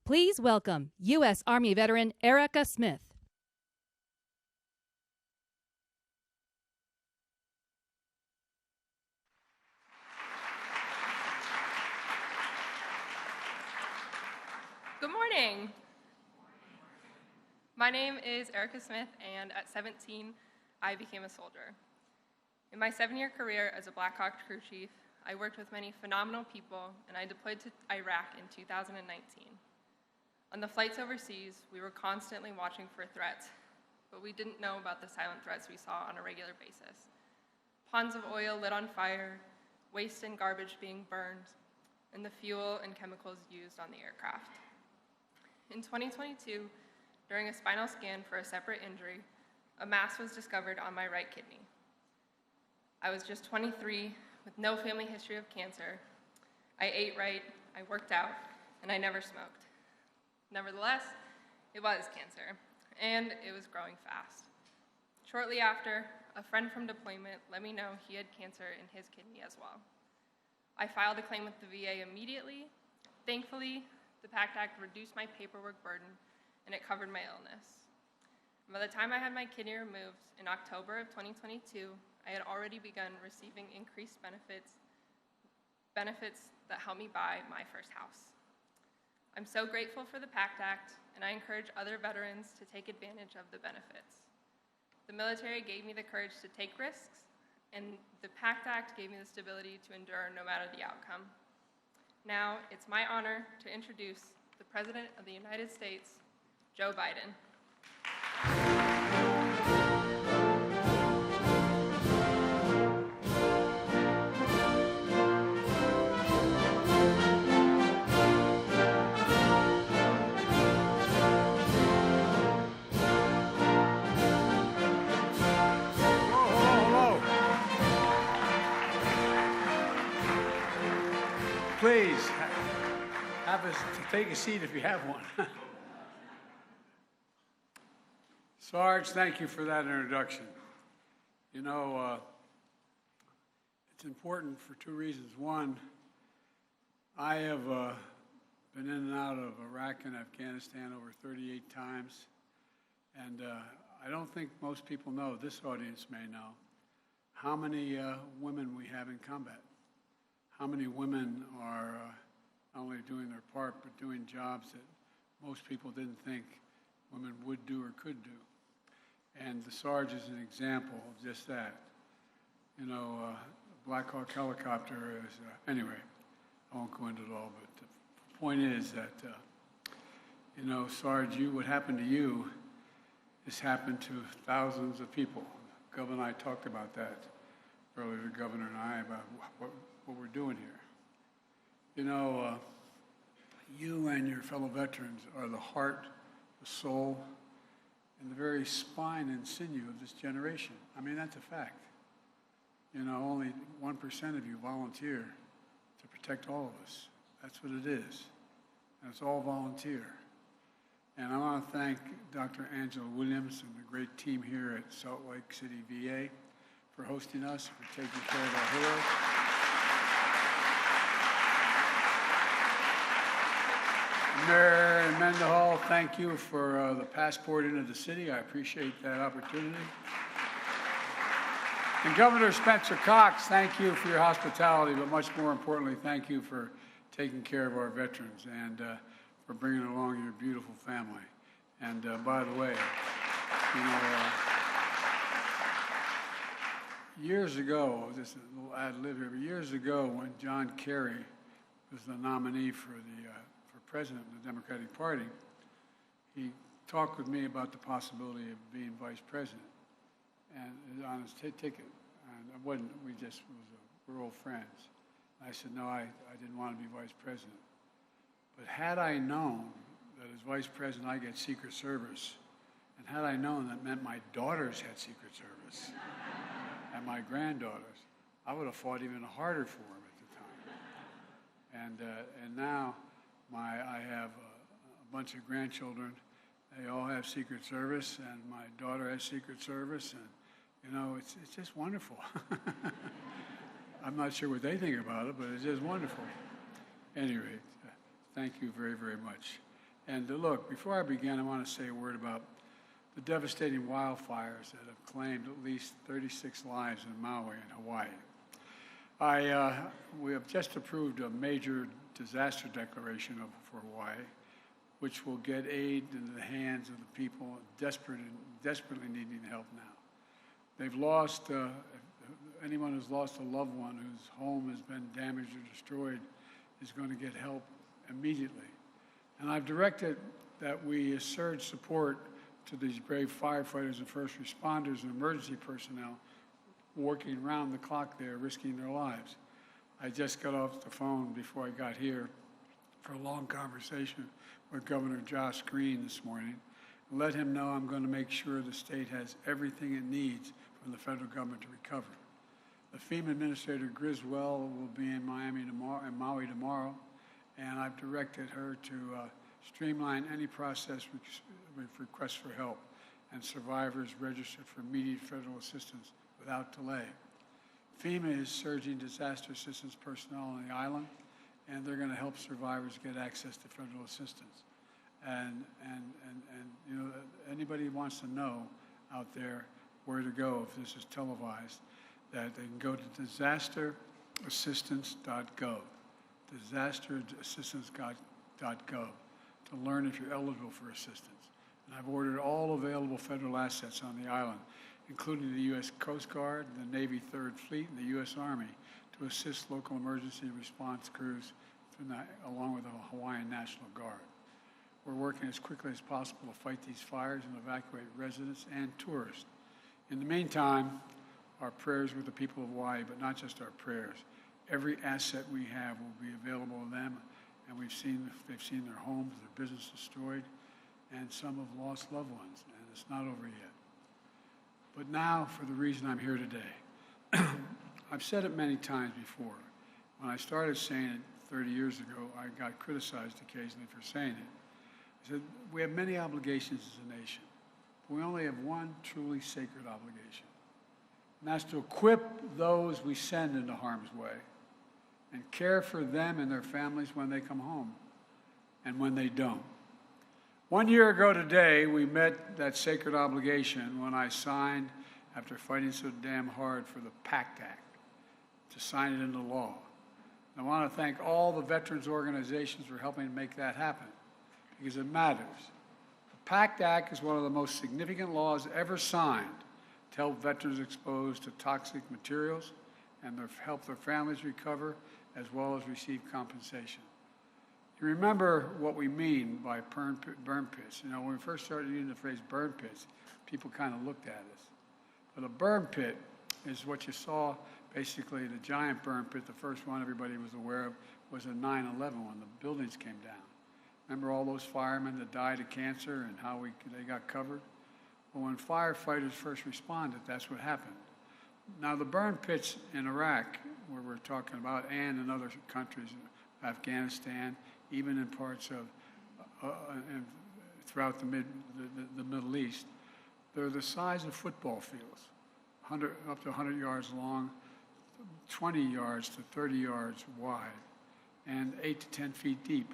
Please welcome U.S. Army veteran Erica Smith. Good morning. My name is Erica Smith, and at 17, I became a soldier. In my 7-year career as a Black Hawk crew chief, I worked with many phenomenal people, and I deployed to Iraq in 2019. On the flights overseas, we were constantly watching for threats, but we didn't know about the silent threats we saw on a regular basis. Ponds of oil lit on fire, waste and garbage being burned, and the fuel and chemicals used on the aircraft. In 2022, during a spinal scan for a separate injury, a mass was discovered on my right kidney. I was just 23 with no family history of cancer. I ate right, I worked out, and I never smoked. Nevertheless, it was cancer, and it was growing fast. Shortly after, a friend from deployment let me know he had cancer in his kidney as well. I filed a claim with the VA immediately. Thankfully, the PACT Act reduced my paperwork burden, and it covered my illness. By the time I had my kidney removed in October of 2022, I had already begun receiving increased benefits that helped me buy my first house. I'm so grateful for the PACT Act, and I encourage other veterans to take advantage of the benefits. The military gave me the courage to take risks, and the PACT Act gave me the stability to endure no matter the outcome. Now, it's my honor to introduce the President of the United States, Joe Biden. Please, take a seat if you have one. Sarge, thank you for that introduction. You know, it's important for two reasons. One, I have been in and out of Iraq and Afghanistan over 38 times, and I don't think most people know, this audience may know, how many women we have in combat. How many women are not only doing their part, but doing jobs that most people didn't think women would do or could do. And the Sarge is an example of just that. You know, Black Hawk helicopter is, anyway, I won't go into it all, but the point is that, you know, Sarge, what happened to you has happened to thousands of people. Governor and I talked about that earlier, the governor and I, about what we're doing here. You know, you and your fellow veterans are the heart, the soul, and the very spine and sinew of this generation. I mean, that's a fact. You know, only 1% of you volunteer to protect all of us. That's what it is. And it's all volunteer. And I want to thank Dr. Angela Williams and the great team here at Salt Lake City VA for hosting us, for taking care of our heroes. Mayor Mendenhall, thank you for the passport into the city. I appreciate that opportunity. And Governor Spencer Cox, thank you for your hospitality, but much more importantly, thank you for taking care of our veterans and for bringing along your beautiful family. And by the way, you know, years ago, just a little ad lib here, but years ago when John Kerry was the nominee for president of the Democratic Party, he talked with me about the possibility of being vice president, and on his ticket, and it wasn't, we're old friends. I said, no, I didn't want to be vice president. But had I known that as vice president I get Secret Service, and had I known that meant my daughters had Secret Service, and my granddaughters, I would have fought even harder for them at the time. And now, I have a bunch of grandchildren. They all have Secret Service, and my daughter has Secret Service, and you know, it's just wonderful. I'm not sure what they think about it, but it's just wonderful. Anyway, thank you very, very much. And look, before I begin, I want to say a word about the devastating wildfires that have claimed at least 36 lives in Maui and Hawaii. We have just approved a major disaster declaration for Hawaii, which will get aid into the hands of the people desperately needing help now. They've lost, anyone who's lost a loved one whose home has been damaged or destroyed is going to get help immediately. And I've directed that we surge support to these brave firefighters and first responders and emergency personnel working around the clock there, risking their lives. I just got off the phone before I got here for a long conversation with Governor Josh Green this morning and let him know I'm going to make sure the state has everything it needs from the federal government to recover. The FEMA Administrator Griswold will be in Maui tomorrow, and I've directed her to streamline any process with requests for help and survivors register for immediate federal assistance without delay. FEMA is surging disaster assistance personnel on the island, and they're going to help survivors get access to federal assistance. And you know, anybody who wants to know out there where to go if this is televised, that they can go to disasterassistance.gov, disasterassistance.gov, to learn if you're eligible for assistance. And I've ordered all available federal assets on the island, including the U.S. Coast Guard, the Navy 3rd Fleet, and the U.S. Army, to assist local emergency response crews along with the Hawaiian National Guard. We're working as quickly as possible to fight these fires and evacuate residents and tourists. In the meantime, our prayers with the people of Hawaii, but not just our prayers. Every asset we have will be available to them, and they've seen their homes, their business destroyed, and some have lost loved ones, and it's not over yet. But now for the reason I'm here today. I've said it many times before. When I started saying it 30 years ago, I got criticized occasionally for saying it. I said, we have many obligations as a nation, but we only have one truly sacred obligation, and that's to equip those we send into harm's way and care for them and their families when they come home and when they don't. 1 year ago today, we met that sacred obligation when I signed, after fighting so damn hard for the PACT Act, to sign it into law. And I want to thank all the veterans organizations for helping to make that happen, because it matters. The PACT Act is one of the most significant laws ever signed to help veterans exposed to toxic materials and help their families recover, as well as receive compensation. You remember what we mean by burn pits. You know, when we first started using the phrase burn pits, people kind of looked at us. But a burn pit is what you saw, basically the giant burn pit. The first one everybody was aware of was at 9/11 when the buildings came down. Remember all those firemen that died of cancer and how they got covered? Well, when firefighters first responded, that's what happened. Now, the burn pits in Iraq, where we're talking about, and in other countries, Afghanistan, even in parts of throughout the Middle East, they're the size of football fields, up to 100 yards long, 20 yards to 30 yards wide, and 8 to 10 feet deep.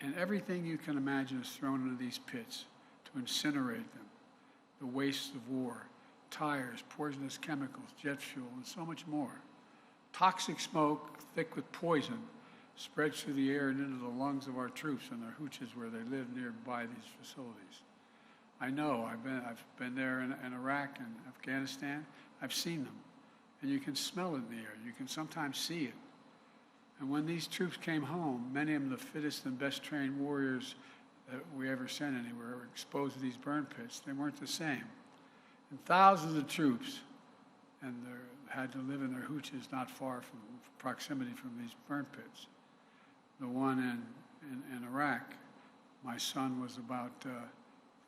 And everything you can imagine is thrown into these pits to incinerate them. The wastes of war, tires, poisonous chemicals, jet fuel, and so much more. Toxic smoke, thick with poison, spreads through the air and into the lungs of our troops and their hooches where they live nearby these facilities. I know, I've been there in Iraq and Afghanistan. I've seen them. And you can smell it in the air. You can sometimes see it. And when these troops came home, many of them the fittest and best trained warriors that we ever sent anywhere were exposed to these burn pits. They weren't the same. And thousands of troops had to live in their hooches not far from proximity from these burn pits. The one in Iraq, my son was about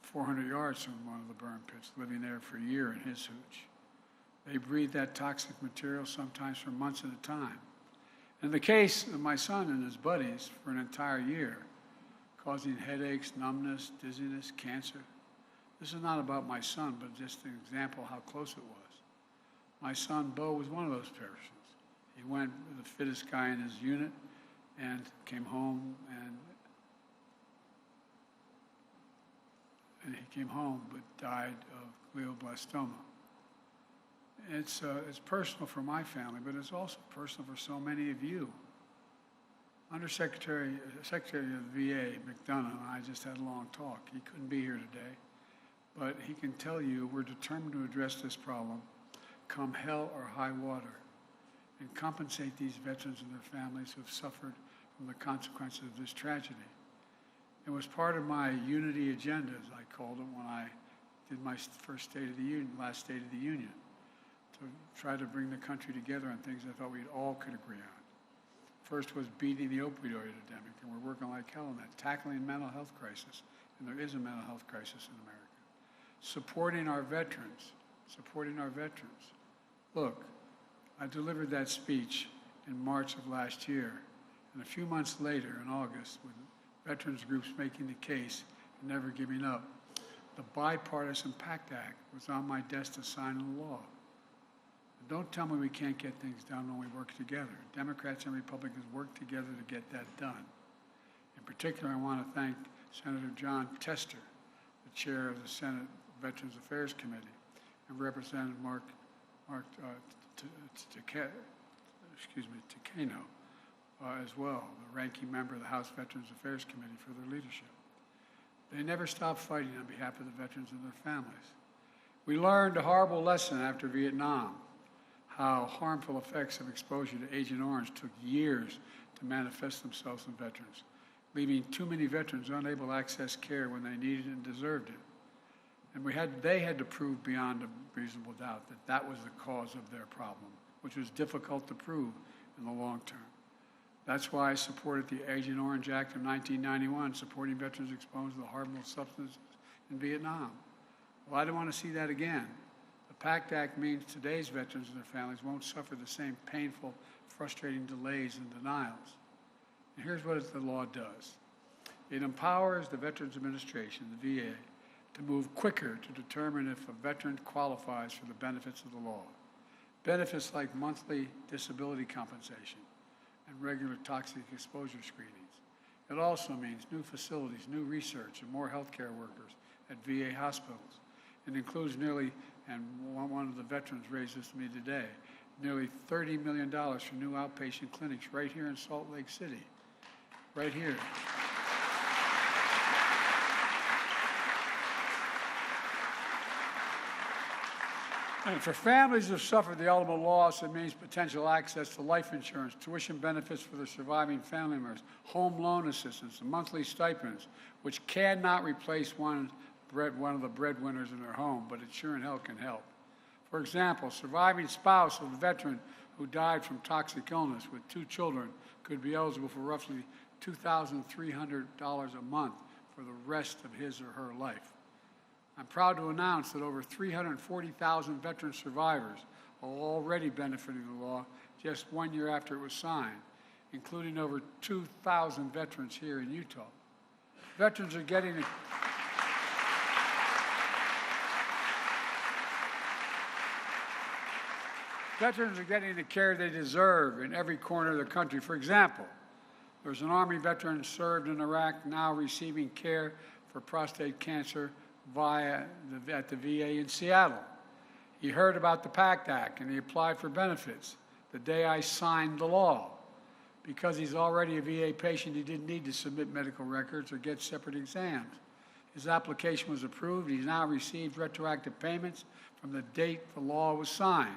400 yards from one of the burn pits, living there for a year in his hooch. They breathe that toxic material sometimes for months at a time. In the case of my son and his buddies, for an entire year, causing headaches, numbness, dizziness, cancer. This is not about my son, but just an example of how close it was. My son, Bo, was one of those persons. He went the fittest guy in his unit and came home and and he came home but died of glioblastoma. It's personal for my family, but it's also personal for so many of you. Secretary of the VA, McDonough, and I just had a long talk. He couldn't be here today, but he can tell you we're determined to address this problem, come hell or high water, and compensate these veterans and their families who have suffered from the consequences of this tragedy. It was part of my unity agenda, as I called it, when I did my first State of the Union, last State of the Union, to try to bring the country together on things I thought we all could agree on. First was beating the opioid epidemic, and we're working like hell on that, tackling mental health crisis, and there is a mental health crisis in America. Supporting our veterans. Look, I delivered that speech in March of last year, and a few months later, in August, with veterans groups making the case and never giving up, the bipartisan PACT Act was on my desk to sign into law. And don't tell me we can't get things done when we work together. Democrats and Republicans work together to get that done. In particular, I want to thank Senator John Tester, the chair of the Senate Veterans Affairs Committee, and Representative Mark Takano as well, the ranking member of the House Veterans Affairs Committee, for their leadership. They never stopped fighting on behalf of the veterans and their families. We learned a horrible lesson after Vietnam, how harmful effects of exposure to Agent Orange took years to manifest themselves in veterans, leaving too many veterans unable to access care when they needed and deserved it. And they had to prove beyond a reasonable doubt that that was the cause of their problem, which was difficult to prove in the long term. That's why I supported the Agent Orange Act of 1991, supporting veterans exposed to the harmful substances in Vietnam. Well, I don't want to see that again. The PACT Act means today's veterans and their families won't suffer the same painful, frustrating delays and denials. And here's what the law does. It empowers the Veterans Administration, the VA, to move quicker to determine if a veteran qualifies for the benefits of the law. Benefits like monthly disability compensation and regular toxic exposure screenings. It also means new facilities, new research, and more healthcare workers at VA hospitals. It includes nearly, and one of the veterans raised this to me today, nearly $30 million for new outpatient clinics right here in Salt Lake City, right here. And for families who have suffered the ultimate loss, it means potential access to life insurance, tuition benefits for their surviving family members, home loan assistance, and monthly stipends, which cannot replace one of the breadwinners in their home, but it sure in hell can help. For example, surviving spouse of a veteran who died from toxic illness with 2 children could be eligible for roughly $2,300 a month for the rest of his or her life. I'm proud to announce that over 340,000 veteran survivors are already benefiting the law just 1 year after it was signed, including over 2,000 veterans here in Utah. Veterans are getting the care they deserve in every corner of the country. For example, there's an Army veteran served in Iraq now receiving care for prostate cancer at the VA in Seattle. He heard about the PACT Act and he applied for benefits the day I signed the law. Because he's already a VA patient, he didn't need to submit medical records or get separate exams. His application was approved. He's now received retroactive payments from the date the law was signed.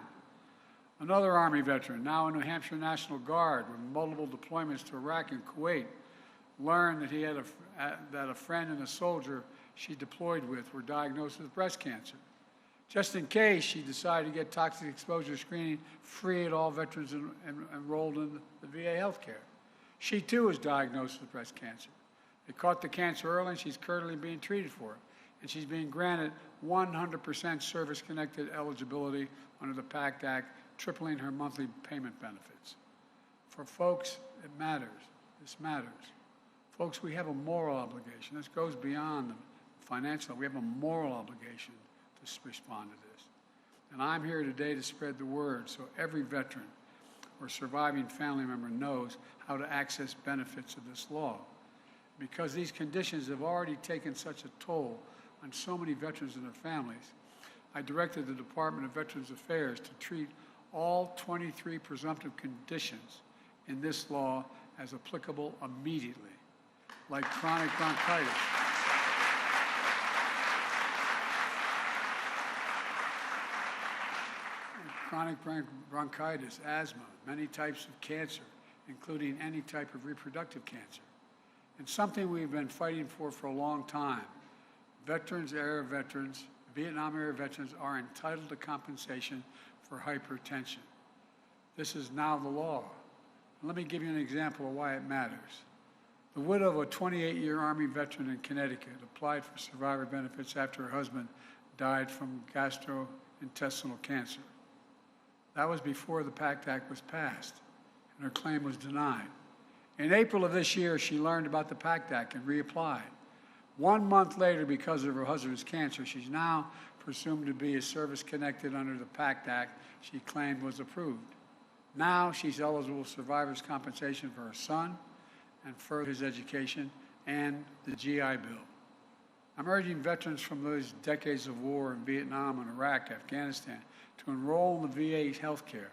Another Army veteran, now in New Hampshire National Guard with multiple deployments to Iraq and Kuwait, learned that he had a friend and a soldier she deployed with were diagnosed with breast cancer. Just in case, she decided to get toxic exposure screening free at all veterans enrolled in the VA healthcare. She too was diagnosed with breast cancer. They caught the cancer early and she's currently being treated for it. And she's being granted 100% service-connected eligibility under the PACT Act, tripling her monthly payment benefits. For folks, it matters. This matters. Folks, we have a moral obligation. This goes beyond the financial. We have a moral obligation to respond to this. And I'm here today to spread the word so every veteran or surviving family member knows how to access benefits of this law. Because these conditions have already taken such a toll, on so many veterans and their families, I directed the Department of Veterans Affairs to treat all 23 presumptive conditions in this law as applicable immediately, like chronic bronchitis, asthma, many types of cancer, including any type of reproductive cancer. And something we've been fighting for a long time. Veterans-era veterans, Vietnam-era veterans are entitled to compensation for hypertension. This is now the law. And let me give you an example of why it matters. The widow of a 28-year Army veteran in Connecticut applied for survivor benefits after her husband died from gastrointestinal cancer. That was before the PACT Act was passed, and her claim was denied. In April of this year, she learned about the PACT Act and reapplied. 1 month later, because of her husband's cancer, she's now presumed to be a service-connected under the PACT Act she claimed was approved. Now she's eligible for survivor's compensation for her son and for his education and the GI Bill. I'm urging veterans from those decades of war in Vietnam and Iraq, Afghanistan, to enroll in the VA health care,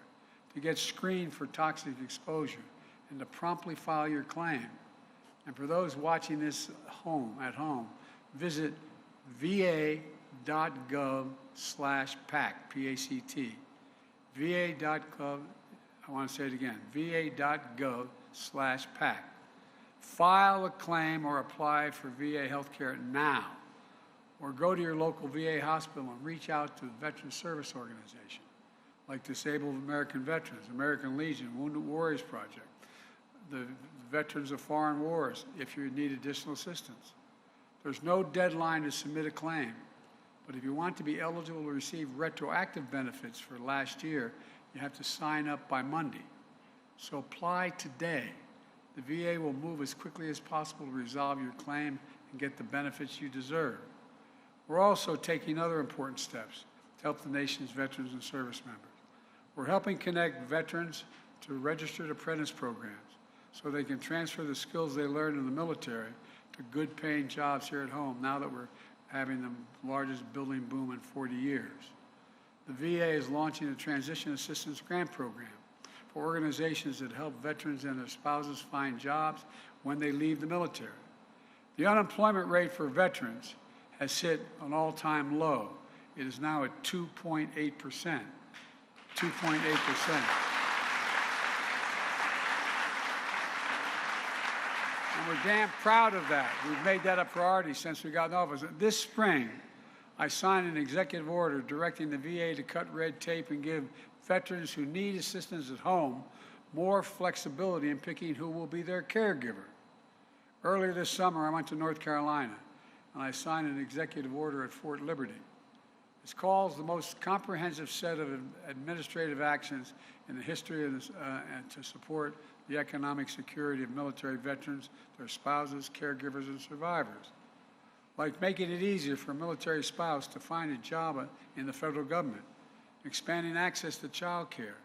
to get screened for toxic exposure, and to promptly file your claim. And for those watching this at home, visit va.gov/PACT, P-A-C-T. va.gov, I want to say it again, va.gov/PACT. File a claim or apply for VA health care now, or go to your local VA hospital and reach out to the Veteran Service Organization, like Disabled American Veterans, American Legion, Wounded Warriors Project, the Veterans of Foreign Wars, if you need additional assistance. There's no deadline to submit a claim, but if you want to be eligible to receive retroactive benefits for last year, you have to sign up by Monday. So apply today. The VA will move as quickly as possible to resolve your claim and get the benefits you deserve. We're also taking other important steps to help the nation's veterans and service members. We're helping connect veterans to registered apprentice programs so they can transfer the skills they learned in the military to good-paying jobs here at home now that we're having the largest building boom in 40 years. The VA is launching a Transition Assistance Grant Program for organizations that help veterans and their spouses find jobs when they leave the military. The unemployment rate for veterans has hit an all-time low. It is now at 2.8%. 2.8%. And we're damn proud of that. We've made that a priority since we got in office. This spring, I signed an executive order directing the VA to cut red tape and give veterans who need assistance at home more flexibility in picking who will be their caregiver. Earlier this summer, I went to North Carolina, and I signed an executive order at Fort Liberty. It's called the most comprehensive set of administrative actions in the history of this, and to support the economic security of military veterans, their spouses, caregivers, and survivors. Like making it easier for a military spouse to find a job in the federal government, expanding access to child care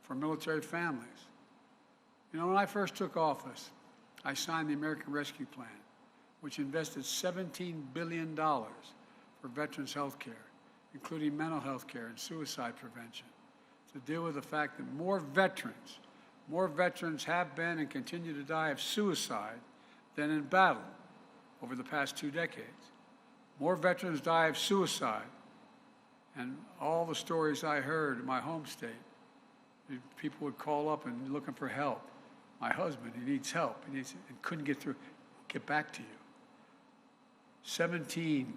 for military families. You know, when I first took office, I signed the American Rescue Plan, which invested $17 billion for veterans' health care, including mental health care and suicide prevention, to deal with the fact that more veterans have been and continue to die of suicide than in battle over the past 2 decades. More veterans die of suicide, and all the stories I heard in my home state, people would call up and looking for help. My husband, he needs help, and couldn't get through. Get back to you. 17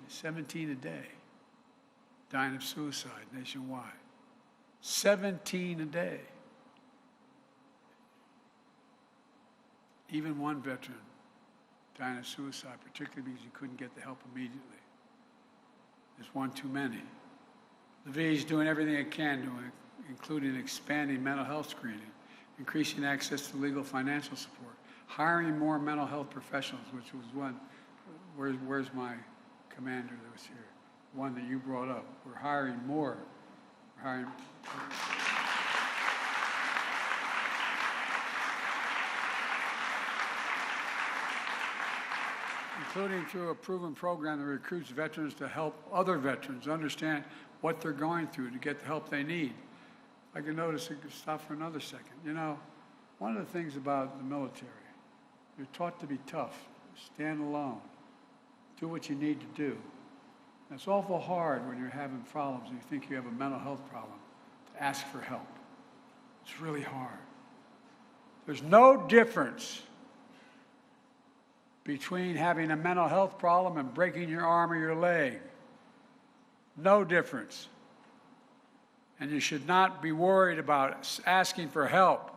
a day dying of suicide nationwide. 17 a day. Even one veteran dying of suicide, particularly because he couldn't get the help immediately. There's one too many. The VA is doing everything it can to, including expanding mental health screening, increasing access to legal financial support, hiring more mental health professionals, which was one. Where's my commander that was here? One that you brought up. We're hiring more. We're hiring. including through a proven program that recruits veterans to help other veterans understand what they're going through to get the help they need. I can notice, I could stop for another second. You know, one of the things about the military, you're taught to be tough, stand alone, do what you need to do. And it's awful hard when you're having problems and you think you have a mental health problem to ask for help. It's really hard. There's no difference between having a mental health problem and breaking your arm or your leg. No difference. And you should not be worried about asking for help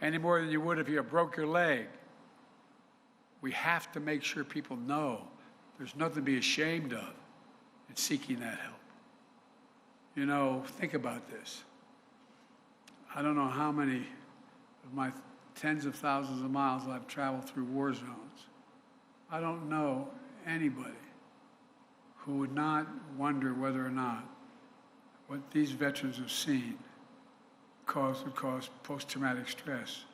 any more than you would if you broke your leg. We have to make sure people know there's nothing to be ashamed of in seeking that help. You know, think about this. I don't know how many of my tens of thousands of miles I've traveled through war zones. I don't know anybody who would not wonder whether or not what these veterans have seen would cause post-traumatic stress.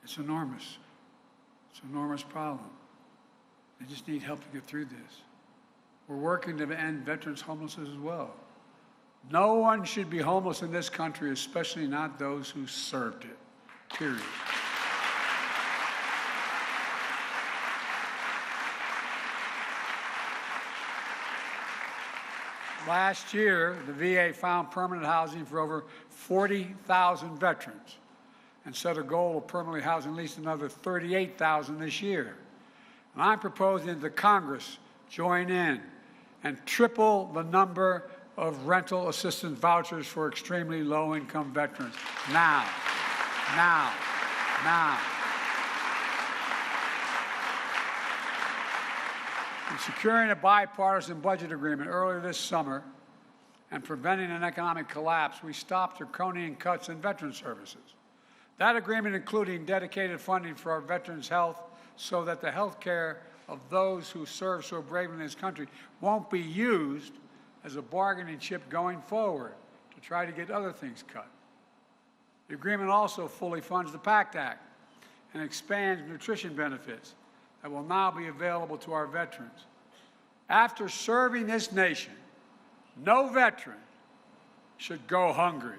It's enormous. It's an enormous problem. They just need help to get through this. We're working to end veterans' homelessness as well. No one should be homeless in this country, especially not those who served it, period. Last year, the VA found permanent housing for over 40,000 veterans and set a goal of permanently housing at least another 38,000 this year. And I'm proposing that Congress join in and triple the number of rental assistance vouchers for extremely low-income veterans. Now. In securing a bipartisan budget agreement earlier this summer and preventing an economic collapse, we stopped draconian cuts in veteran services. That agreement including dedicated funding for our veterans' health so that the health care of those who serve so bravely in this country won't be used as a bargaining chip going forward to try to get other things cut. The agreement also fully funds the PACT Act and expands nutrition benefits that will now be available to our veterans. After serving this nation, no veteran should go hungry.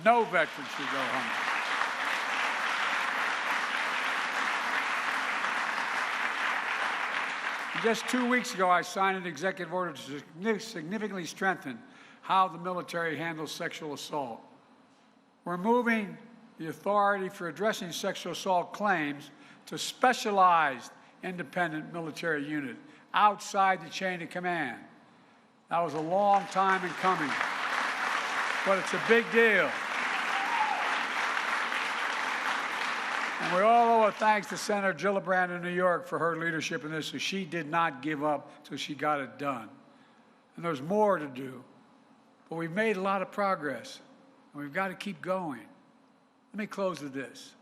No veteran should go hungry. Just 2 weeks ago, I signed an executive order to significantly strengthen how the military handles sexual assault. We're moving the authority for addressing sexual assault claims to specialized independent military unit outside the chain of command. That was a long time in coming, but it's a big deal. And we all owe a thanks to Senator Gillibrand in New York for her leadership in this, so she did not give up till she got it done. And there's more to do, but we've made a lot of progress, and we've got to keep going. Let me close with this.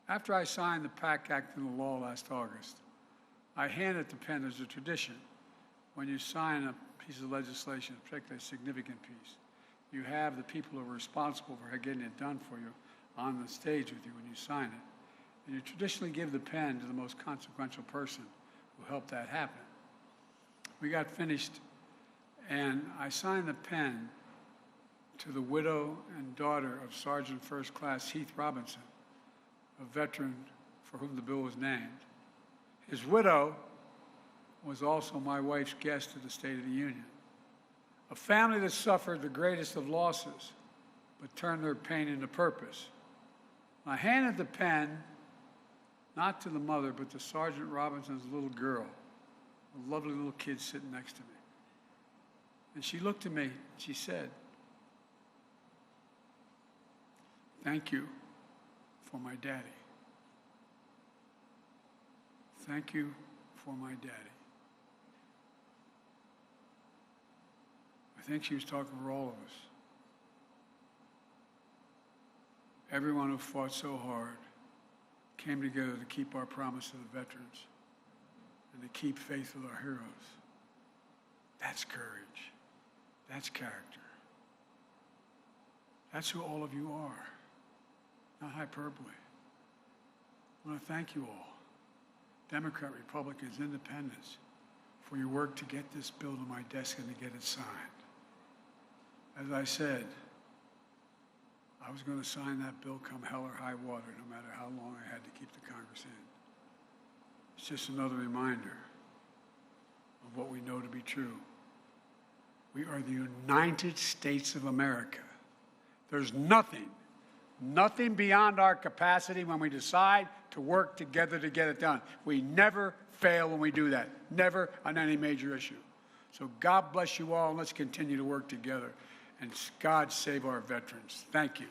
After I signed the PACT Act into law last August, I handed the pen as a tradition. When you sign a piece of legislation, particularly a significant piece, you have the people who are responsible for getting it done for you on the stage with you when you sign it. And you traditionally give the pen to the most consequential person who helped that happen. We got finished, and I signed the pen to the widow and daughter of Sergeant First Class Heath Robinson, a veteran for whom the bill was named. His widow was also my wife's guest at the State of the Union. A family that suffered the greatest of losses, but turned their pain into purpose. I handed the pen, not to the mother, but to Sergeant Robinson's little girl, a lovely little kid sitting next to me. And she looked at me, and she said, "Thank you for my daddy. Thank you for my daddy." I think she was talking for all of us. Everyone who fought so hard came together to keep our promise to the veterans and to keep faith with our heroes. That's courage. That's character. That's who all of you are. Not hyperbole. I want to thank you all. Democrat, Republicans, Independents, for your work to get this bill to my desk and to get it signed. As I said, I was going to sign that bill come hell or high water, no matter how long I had to keep the Congress in. It's just another reminder of what we know to be true. We are the United States of America. There's nothing beyond our capacity when we decide to work together to get it done. We never fail when we do that, never on any major issue. So God bless you all, and let's continue to work together. And God save our veterans. Thank you.